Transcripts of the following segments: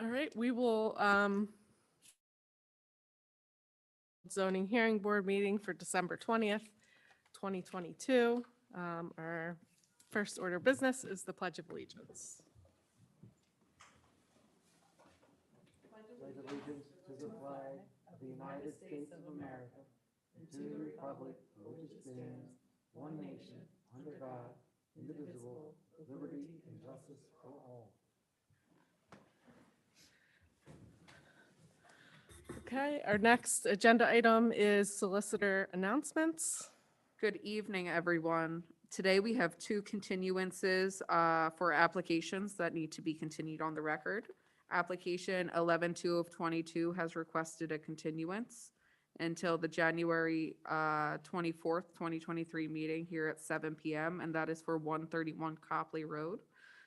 All right, we will, zoning hearing board meeting for December 20th, 2022. Our first order of business is the Pledge of Allegiance. Pledge allegiance to the flag of the United States of America and to the republic for which it stands, one nation, under God, indivisible, with liberty and justice for all. Okay, our next agenda item is solicitor announcements. Good evening, everyone. Today we have two continuances for applications that need to be continued on the record. Application 11-2 of 22 has requested a continuance until the January 24th, 2023 meeting here at 7 p.m., and that is for 131 Copley Road.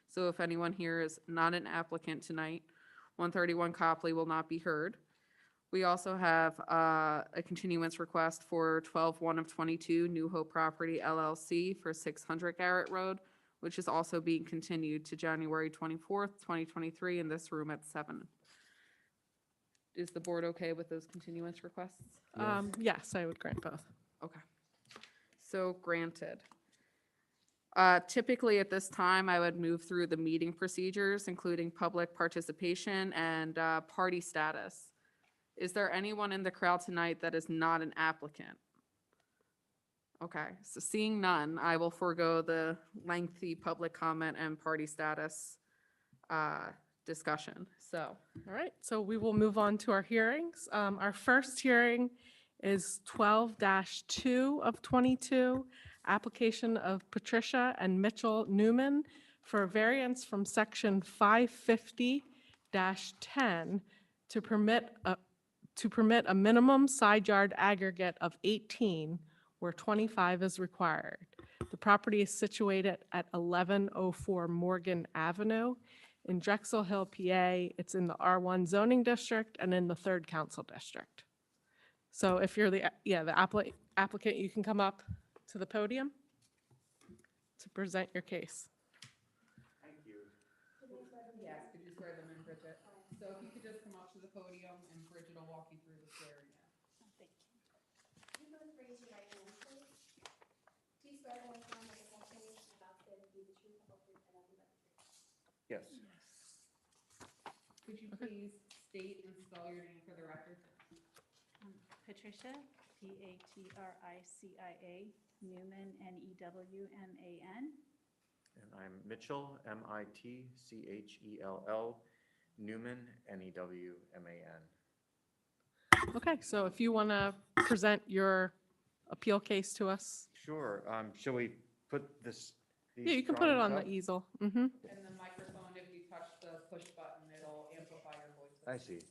So if anyone here is not an applicant tonight, 131 Copley will not be heard. We also have a continuance request for 12-1 of 22 New Hope Property LLC for 600 Garrett Road, which is also being continued to January 24th, 2023 in this room at 7. Is the board okay with those continuance requests? Yes, I would grant both. Okay. So granted. Typically at this time, I would move through the meeting procedures, including public participation and party status. Is there anyone in the crowd tonight that is not an applicant? Okay, so seeing none, I will forego the lengthy public comment and party status discussion. So, All right, so we will move on to our hearings. Our first hearing is 12-2 of 22, application of Patricia and Mitchell Newman for a variance from section 550-10 to permit a minimum side yard aggregate of 18 where 25 is required. The property is situated at 1104 Morgan Avenue in Drexel Hill, PA. It's in the R1 zoning district and in the 3rd council district. So if you're the applicant, you can come up to the podium to present your case. thank you. Yes, could you swear them in, Bridget? So if you could just come up to the podium and Bridget will walk you through the swearing in. Thank you. Can you both raise your right hand, please? Do you swear or affirm that the testimony you're about to give will be the truth, the whole truth, and nothing but the truth? Yes. Could you please state and spell your name for the record? Patricia, Patricia, Newman, Newman. And I'm Mitchell, Mitchell, Newman, Newman. Okay, so if you want to present your appeal case to us. Sure. Shall we put this? Yeah, you can put it on the easel. And the microphone, if you touch the push button, it'll amplify your voice. I see.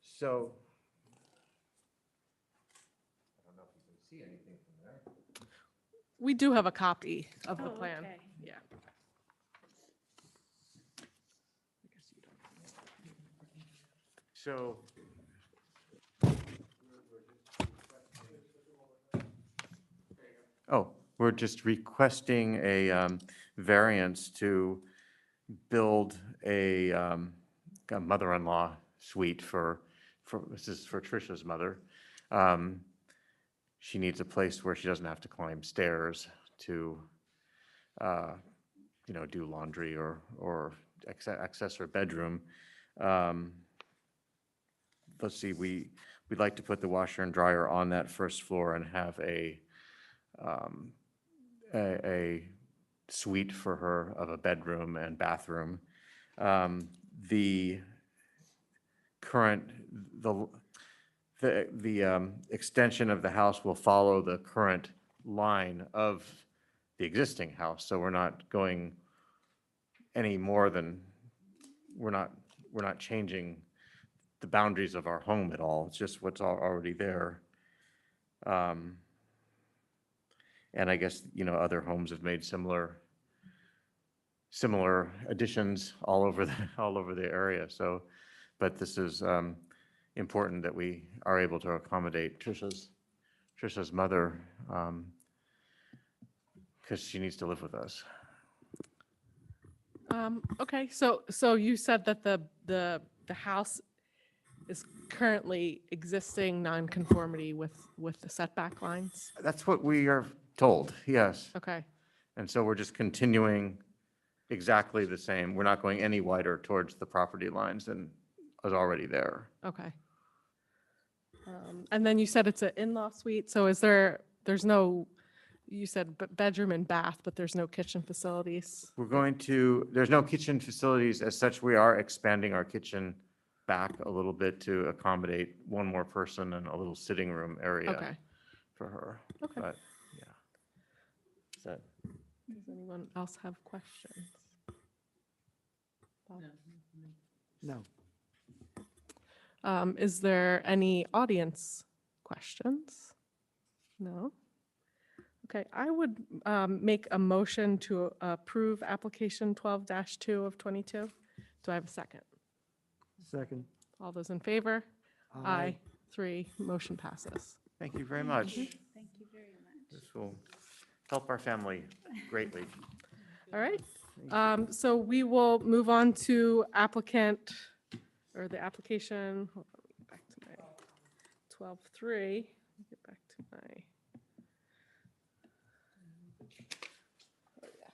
So, I don't know if you can see anything from there. We do have a copy of the Oh, plan. okay. Yeah. So. Oh, we're just requesting a variance to build a mother-in-law suite this is for Tricia's mother. She needs a place where she doesn't have to climb stairs to, do laundry or access her bedroom. Let's see, we'd like to put the washer and dryer on that first floor and have a suite for her of a bedroom and bathroom. The current, the extension of the house will follow the current line of the existing house, so we're not going any more than, we're not changing the boundaries of our home at all. It's just what's already there. And I guess, other homes have made similar additions all over the area. So, but this is important that we are able to accommodate Tricia's mother, because she needs to live with us. Okay, so you said that the the house is currently existing nonconformity with the setback lines? That's what we are told, yes. Okay, And so we're just continuing exactly the same. We're not going any wider towards the property lines than is already there. okay. And then you said it's an in-law suite, so there's no, you said bedroom and bath, but there's no kitchen facilities? There's no kitchen facilities as such. We are expanding our kitchen back a little bit to accommodate one more person and a little sitting room area Okay, for her. okay. But, yeah. Is that- Does anyone else have questions? No. Is there any audience questions? No? Okay, I would make a motion to approve application 12-2 of 22. Do I have a second? Second. All those in favor? Aye. 3, motion passes. Thank you very much. Thank you very much. This will help our family greatly. All right, so we will move on to applicant, or the application, hold on, let me get back to my 12-3. Get back to my. Oh, yeah,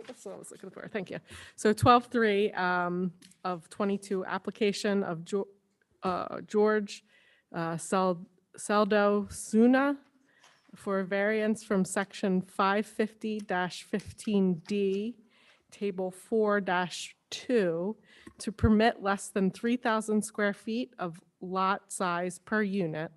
that's what I was looking for, thank you. So 12-3 of 22, application of George Saldo Suna for a variance from section 550-15D, table 4-2, to permit less than 3,000 square feet of lot size per unit,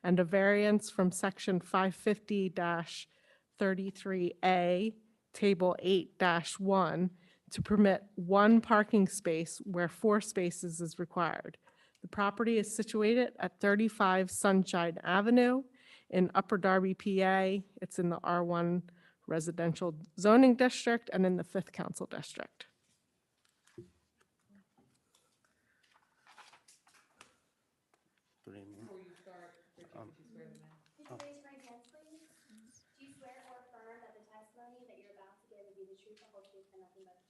and a variance from section 550-33A, table 8-1, to permit 1 parking space where 4 spaces is required. The property is situated at 35 Sunshine Avenue in Upper Darby, PA. It's in the R1 Residential Zoning District and in the 5th Council District. Good evening. Could you raise your right hand, please? Do you swear or affirm that the testimony that you're about to give will be the truth, the whole truth, and nothing but the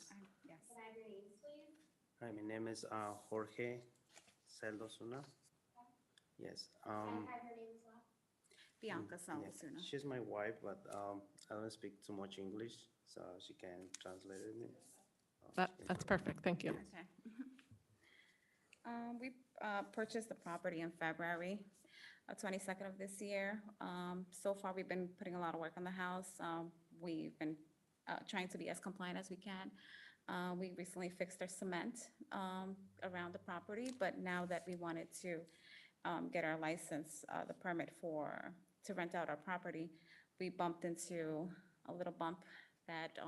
truth? Yes. Can I have your names, please? Hi, my name is Jorge Celdosuna. Yes. Can I have your name as well? Bianca yeah, Salasuna. she's my wife, but I don't speak too much English, so she can translate it. That's perfect, thank you. Okay. We purchased the property in February 22nd of this year. So far, we've been putting a lot of work on the house. We've been trying to be as compliant as we can. We recently fixed our cement around the property, but now that we wanted to get our license, the permit to rent out our property, we bumped into a little bump that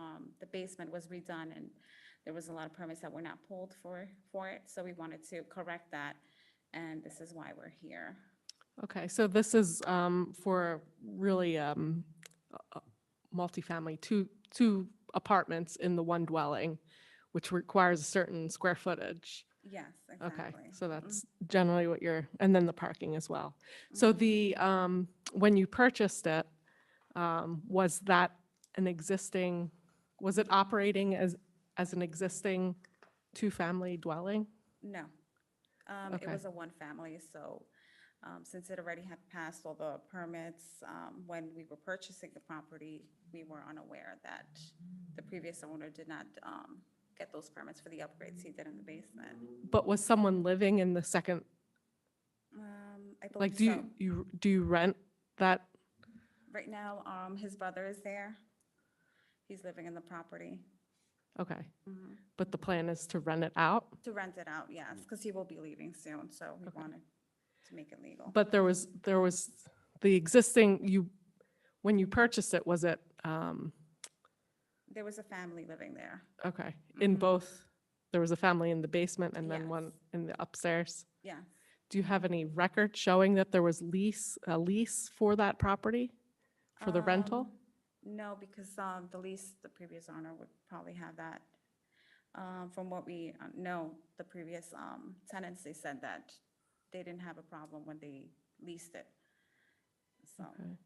the basement was redone and there was a lot of permits that were not pulled for it. So we wanted to correct that, and this is why we're here. Okay, so this is for really multifamily, two apartments in the one dwelling, which requires a certain square footage. Yes, Okay, exactly. so that's generally what and then the parking as well. So when you purchased it, was it operating as an existing two-family dwelling? No. It Okay. was a one-family, so since it already had passed all the permits, when we were purchasing the property, we were unaware that the previous owner did not get those permits for the upgrades he did in the basement. But was someone living in the second, I like, believe so. do you rent that? Right now, his brother is there. He's living in the property. Okay, but the plan is to rent it out? To rent it out, yes, because he will be leaving soon, so we Okay. wanted to make it legal. But there was the existing, when you purchased it, was it, There was a family living there. okay, in Mhm. both, there was a family in the basement and then Yes. one in the upstairs? Yeah. Do you have any record showing that there was a lease for that property, for the rental? No, because the previous owner would probably have that. From what we know, the previous tenants, they said that they didn't have a problem when they leased it. So Okay.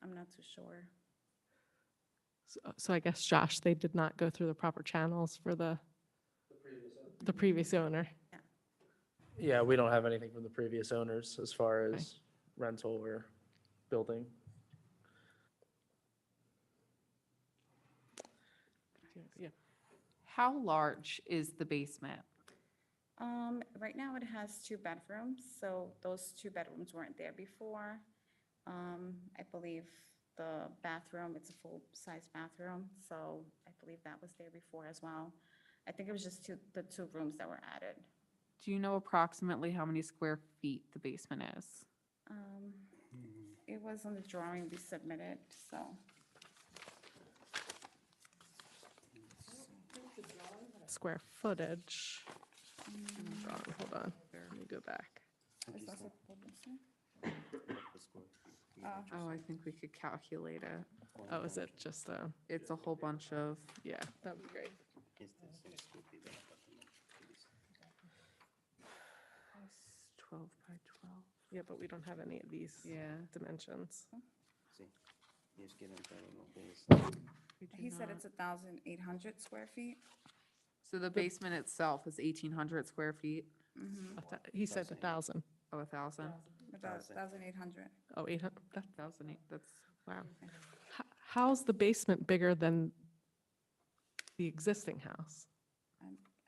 I'm not too sure. So I guess, Josh, they did not go through the proper channels for the, the previous owner. Yeah, we don't have anything from the previous owners as far as rental or building. Yeah. How large is the basement? Right now it has 2 bedrooms, so those 2 bedrooms weren't there before. I believe the bathroom, it's a full-size bathroom, so I believe that was there before as well. I think it was just the 2 rooms that were added. Do you know approximately how many square feet the basement is? It was on the drawing we submitted, so. Square footage. Hold on, let me go back. Is that what it said? The square feet. Oh, I think we could calculate it. Oh, is it just, It's a whole bunch of, yeah, that'd be great. It's the 6 square feet del apartamento. 12 by 12. Yeah, but we don't have any of these Yeah. dimensions. Sí. Y es que la entrada no es. we do He said not. it's 1,800 square feet. So the basement itself is 1,800 square feet? He said 1,000. Oh, 1,000? 1,800. Oh, 800, 1,008, that's, wow. How's the basement bigger than the existing house?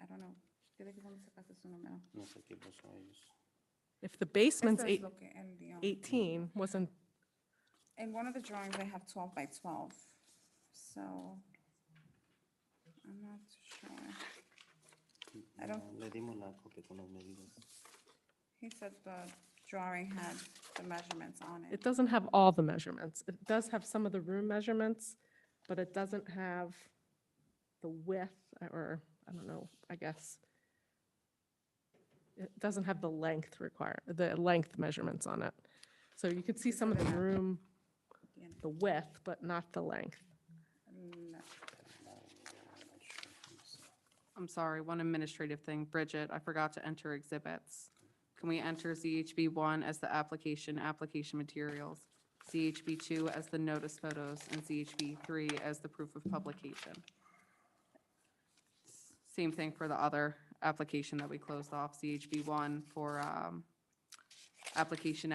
I don't know. Dile que vamos a sacar su número. No sé qué pasó a ellos. If the basement's Eso es lo que él dio. 18, wasn't, In one of the drawings, I have 12 by 12, so I'm not too sure. I don't- No, le dimos la copia con las medidas. He said the drawing had the measurements on it it. doesn't have all the measurements. It does have some of the room measurements, but it doesn't have the width, or, I don't know, I guess. It doesn't have the length measurements on it. So you could see some of the room, the width, but not the length. No. I'm sorry, one administrative thing. Bridget, I forgot to enter exhibits. Can we enter ZHB 1 as the application materials, ZHB 2 as the notice photos, and ZHB 3 as the proof of publication? Same thing for the other application that we closed off, ZHB 1 for application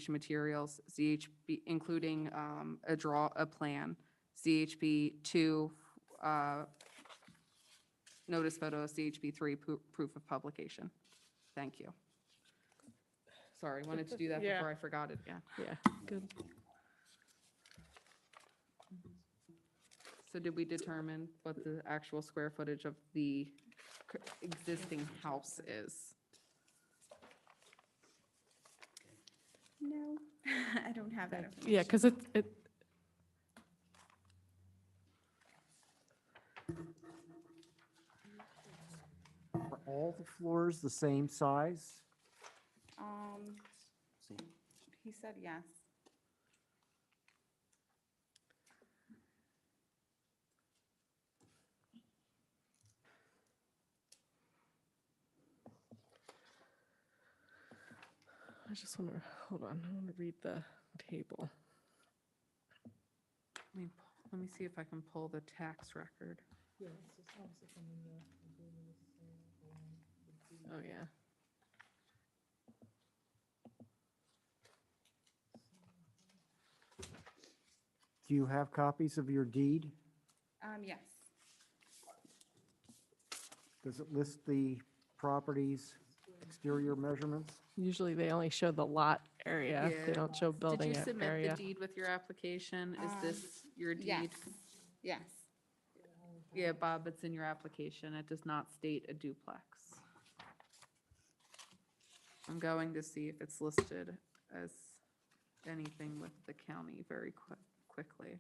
materials, ZHB, including a plan, ZHB 2 notice photos, ZHB 3 proof of publication. Thank you. Sorry, wanted to do that Yeah. before I forgot it again. Yeah, good. So did we determine what the actual square footage of the existing house is? No, I don't have that information. Yeah, because it, Are all the floors the same size? Sí. He said yes. I just want to, hold on, I want to read the table. Let me see if I can pull the tax record. Oh, yeah. Do you have copies of your deed? Yes. Does it list the property's exterior measurements? Usually they only show the lot area. They Yeah. don't show building Did you submit the area. deed with your application? Is this your Yes, deed? yes. Yeah, Bob, it's in your application. It does not state a duplex. I'm going to see if it's listed as anything with the county very quickly.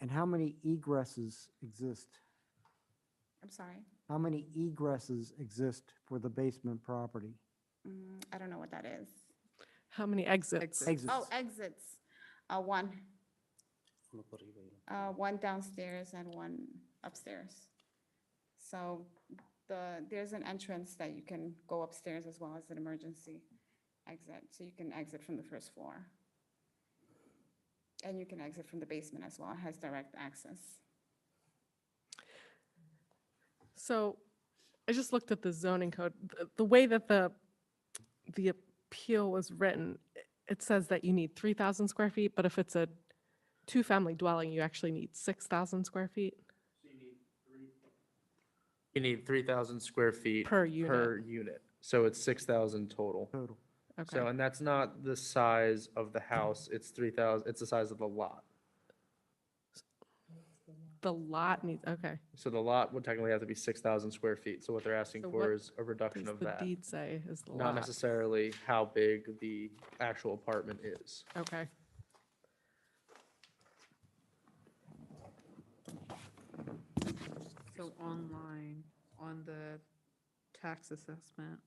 And how many egresses exist? I'm sorry. How many egresses exist for the basement property? I don't know what that is. How many exits? Exits. Exits. Oh, exits. One. Uno por arriba y uno. one downstairs and one upstairs. So there's an entrance that you can go upstairs as well as an emergency exit. So you can exit from the first floor. And you can exit from the basement as well. It has direct access. So I just looked at the zoning code. The way that the appeal was written, it says that you need 3,000 square feet, but if it's a two-family dwelling, you actually need 6,000 square feet You need 3,000 square feet. per unit. Per unit, so it's 6,000 total. Total. Okay. So, and that's not the size of the house, it's 3,000, it's the size of the lot. The lot needs, okay. So the lot would technically have to be 6,000 square feet, so what they're asking So for what is a reduction Does of the that. deed say is the Not lot? necessarily how big the actual apartment is. Okay. So online, on the tax assessment,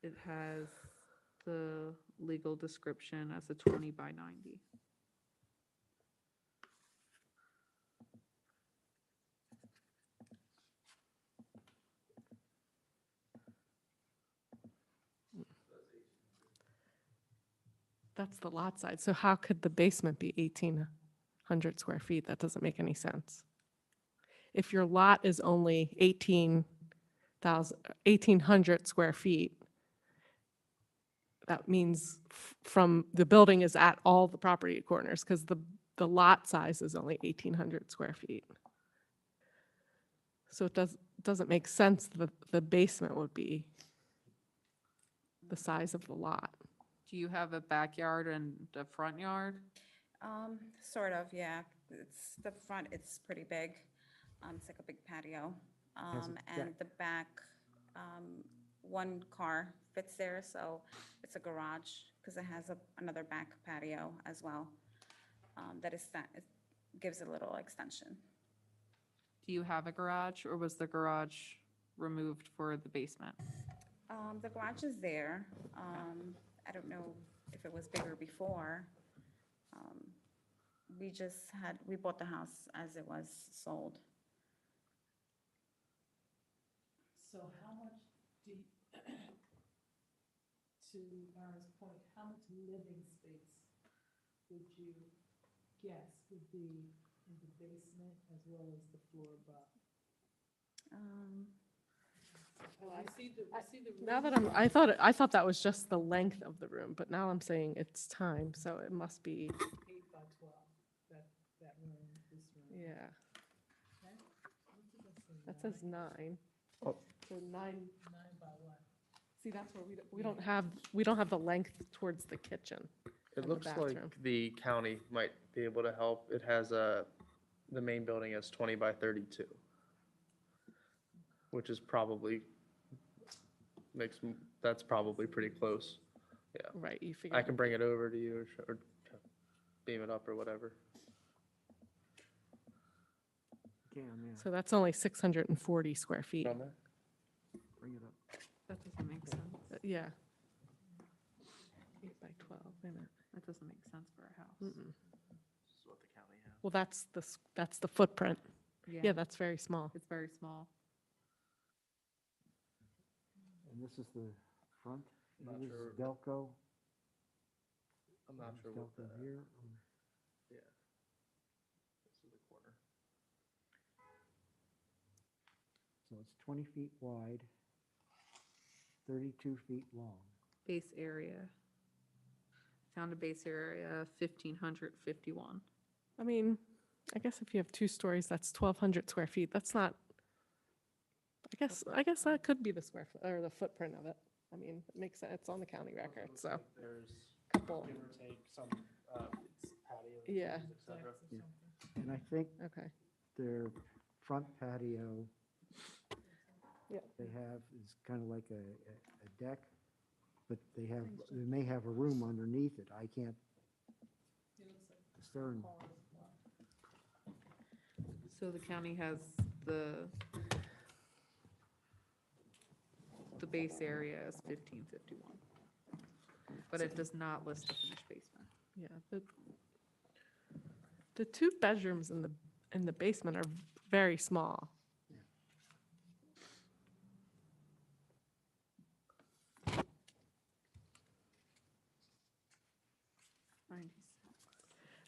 it has the legal description as a 20 by 90. That's the lot size. So how could the basement be 1,800 square feet? That doesn't make any sense. If your lot is only 1,800 square feet, that means from, the building is at all the property corners because the lot size is only 1,800 square feet. So it doesn't make sense that the basement would be the size of the lot. Do you have a backyard and a front yard? Sort of, yeah. It's the front, it's pretty big. It's like a big patio. Has a And deck. the back, one car fits there, so it's a garage because it has another back patio as well. That is, it gives it a little extension. Do you have a garage, or was the garage removed for the basement? The garage is there. I don't know if it was bigger before. We bought the house as it was sold. So how much do, to Mara's point, how much living space would you guess would be in the basement as well as the floor above? Now that I thought that was just the length of the room, but now I'm saying it's time, so it must be, 8 by 12, that room, this room. yeah. Okay? What did I say, That says 9. Oh. So 9, 9 by what? see, that's where we don't have the length towards the kitchen. It And the looks like bathroom. the county might be able to help. It has the main building is 20 by 32, which is probably, that's probably pretty close. Right, you I figure, can bring it over to you or beam it up or whatever. Can, yeah, so that's only 640 square feet. On there? bring it up. That doesn't make sense. Yeah. 8 by 12, wait a minute. That doesn't make sense for a house. Mm-mm. This is what the county has. Well, that's the footprint. Yeah, that's very small. It's very small. And this is the front, Not and this sure. is Delco. I'm not and sure what Delco that, here. yeah. This is the corner. So it's 20 feet wide, 32 feet long. Base area. Found a base area of 1,551. I mean, I guess if you have 2 stories, that's 1,200 square feet. That's not, I guess that could be the square foot, or the footprint of it. I mean, it makes sense. It's on the county record, so. There's Couple, give or take some, it's patio. Yeah. et cetera. And I think okay. their front patio Yep. they have is kind of like a deck, but they may have a room underneath it. I can't discern. So the county has the base area is 1,551. But it does not list the finished basement. Yeah, The two bedrooms in the basement are very small.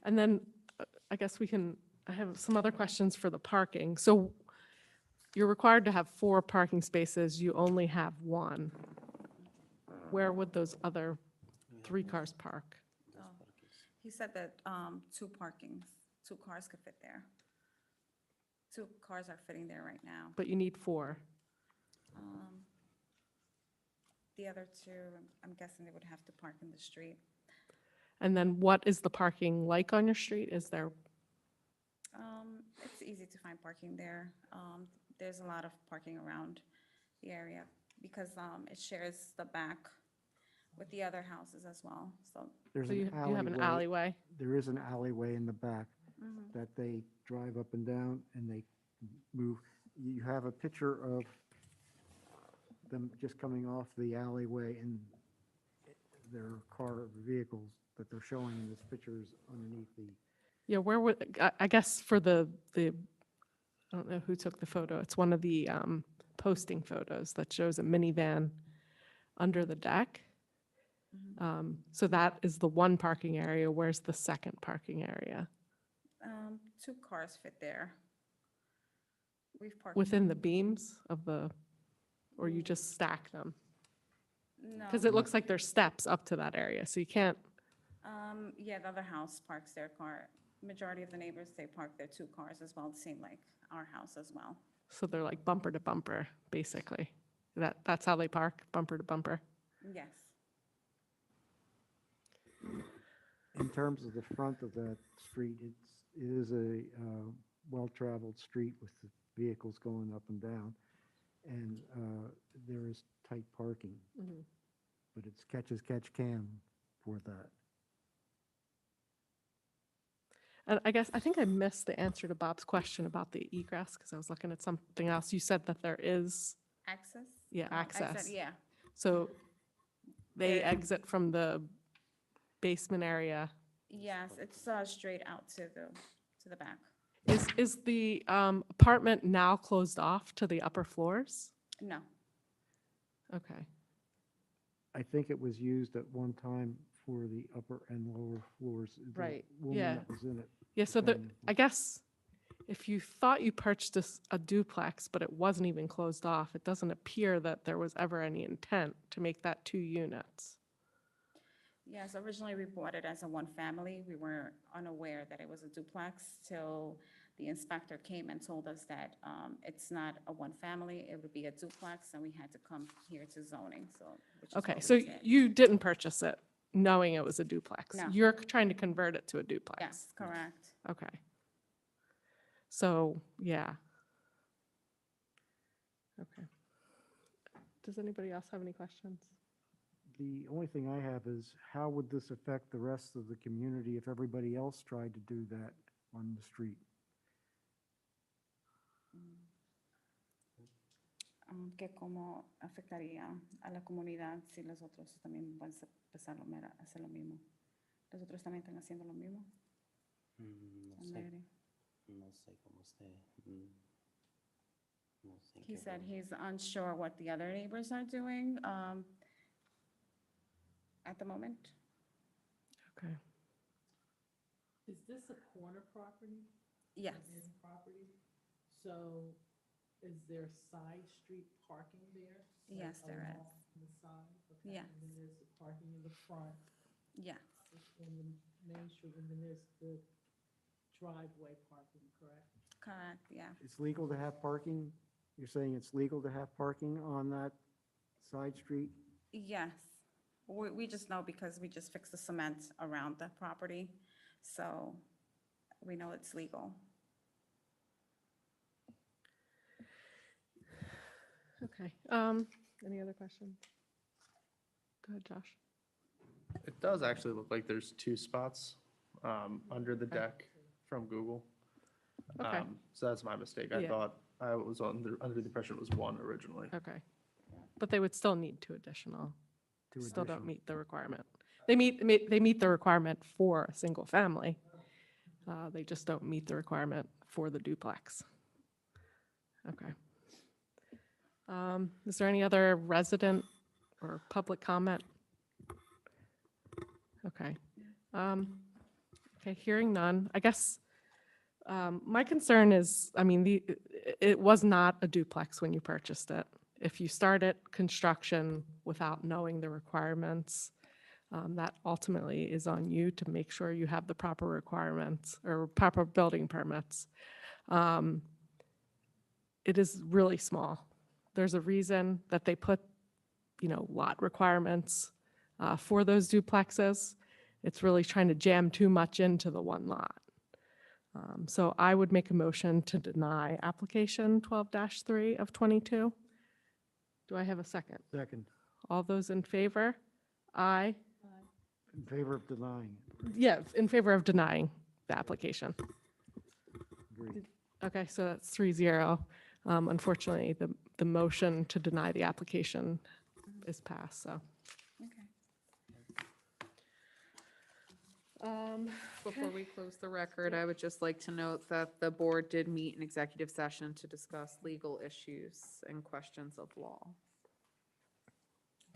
And then I guess I have some other questions for the parking. So you're required to have 4 parking spaces, you only have 1. Where would those other 3 cars park? Oh, He said that 2 cars could fit there. 2 cars are fitting there right now. But you need 4. The other 2, I'm guessing they would have to park in the street. And then what is the parking like on your street? Is there, It's easy to find parking there. There's a lot of parking around the area because it shares the back with the other houses as well, so. There's so you have an alleyway? There is an alleyway in the back mhm. that they drive up and down and they move. You have a picture of them just coming off the alleyway and their car vehicles that they're showing in this picture is underneath the, Yeah, where would, I guess for I don't know who took the photo. It's one of the posting photos that shows a minivan under the deck. So that is the one parking area. Where's the second parking area? 2 cars fit there. We've parked. Within the beams of or you just stack them? No. Because it looks like there's steps up to that area, so you can't, Yeah, the other house parks their car. Majority of the neighbors, they park their 2 cars as well, same like our house as well. so they're like bumper to bumper, basically. That's how they park, bumper to bumper? Yes. in terms of the front of that street, it is a well-traveled street with the vehicles going up and down. And there is tight parking, Mhm. but it's catch as catch can for that. And I think I missed the answer to Bob's question about the egress, because I was looking at something else. You said that there is, Access? yeah, Oh, access. Yeah. So they There- exit from the basement area. Yes, it's straight out to the back. Is the apartment now closed off to the upper floors? No. Okay. I think it was used at one time for the upper and lower floors. The Right, woman yeah. that was in it. Yeah, so Um, I guess if you thought you purchased a duplex, but it wasn't even closed off, it doesn't appear that there was ever any intent to make that 2 units. Yes, originally we bought it as a one-family. We were unaware that it was a duplex till the inspector came and told us that it's not a one-family, it would be a duplex, and we had to come here to zoning, so. which is Okay, what so we did. you didn't purchase it knowing it was a duplex? No. You're trying to convert it to a duplex? Yes, correct. Okay. So, yeah. Okay. Does anybody else have any questions? The only thing I have is, how would this affect the rest of the community if everybody else tried to do that on the street? Que cómo afectaría a la comunidad si los otros también van a empezar a hacer lo mismo. ¿Los otros también están haciendo lo mismo? No en sé, la área? no sé cómo esté. No sé en He qué said forma. he's unsure what the other neighbors are doing at the moment. Okay. Is this a corner property? Yes. Main property? So is there side street parking there? Like Yes, there is. along The side? Okay. Yes. And then there's the parking in the front, Yeah, in the main street, and then there's the driveway parking, correct? correct, yeah. It's legal to have parking? You're saying it's legal to have parking on that side street? Yes. We just know because we just fixed the cement around the property, so we know it's legal. Okay. Any other questions? Go ahead, Josh. It does actually look like there's 2 spots under the Okay. deck from Google. Okay. So that's my mistake. I Yeah. thought I was under the impression it was 1 originally. Okay. But they would still need 2 additional. Two Still don't additional. meet the requirement. They meet the requirement for a single family. They just don't meet the requirement for the duplex. Okay. Is there any other resident or public comment? Okay. Okay, hearing none. I guess my concern is, I mean, it was not a duplex when you purchased it. If you started construction without knowing the requirements, that ultimately is on you to make sure you have the proper requirements or proper building permits. It is really small. There's a reason that they put, lot requirements for those duplexes. It's really trying to jam too much into the one lot. So I would make a motion to deny application 12-3 of 22. Do I have a second? Second, All those in favor? Aye. in favor of denying. Yeah, in favor of denying the application. Agreed. Okay, so that's 3-0. Unfortunately, the motion to deny the application is passed, so. Okay. Before we close the record, I would just like to note that the board did meet in executive session to discuss legal issues and questions of law.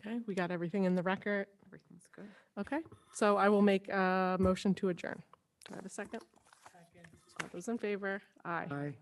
Okay, we got everything in the record. Everything's good. Okay, so I will make a motion to adjourn. Do I have a second? Second. All those in favor? Aye. Aye.